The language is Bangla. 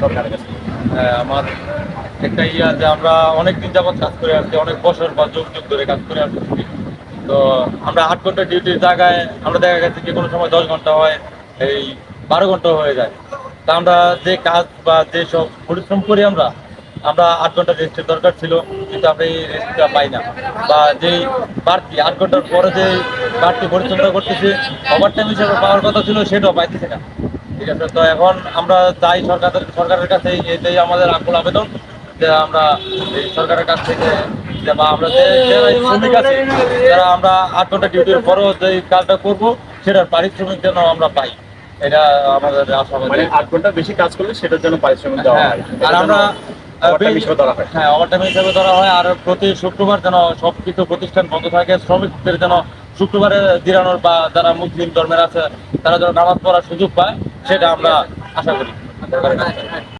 সরকারের কাছে? হ্যাঁ, আমার একটা ইয়া যে আমরা অনেক দিন যাবত কাজ করে আসছি, অনেক বছর বা যুগ যুগ ধরে কাজ করে আসছি। তো আমরা 8 ঘন্টা ডিউটির জায়গায় আমরা দেখা গেছে যে কোনো সময় 10 ঘন্টা হয়, এই 12 ঘন্টা হয়ে যায়। তা আমরা যে কাজ বা যে সব পরিশ্রম করি আমরা আমরা 8 ঘন্টা রেস্টের দরকার ছিল, কিন্তু আমরা এই রেস্টটা পাই না। বা যেই বাড়তি 8 ঘন্টার পরে যে বাড়তি পরিশ্রমটা করতেছি, ওভার টাইম হিসেবে পাওয়ার কথা ছিল সেটাও পাইতেছি না। ঠিক আছে, তো এখন আমরা চাই সরকারের কাছে এটাই আমাদের আকুল আবেদন যে আমরা এই সরকারের কাছ থেকে যে বা আমরা যে যারা শ্রমিক আছি, যারা আমরা 8 ঘন্টা ডিউটির পরেও যে কাজটা করবো সেটার পারিশ্রমিক যেন আমরা পাই, এটা আমাদের আশাবাদী। 8 ঘন্টা বেশি কাজ করলে সেটার জন্য পারিশ্রমিক দেওয়া হ্যাঁ, হয়, আর আমরা ওভারটাইম হিসেবে ধরা হয়। হ্যাঁ, ওভারটাইম হিসেবে ধরা হয়। আর প্রতি শুক্রবার যেন সব কিছু প্রতিষ্ঠান বন্ধ থাকে, শ্রমিকদের যেন শুক্রবারে জিরানোর বা যারা মুসলিম ধর্মের আছে তারা যেন নামাজ পড়ার সুযোগ পায়, সেটা আমরা আশা করি সরকারের কাছে।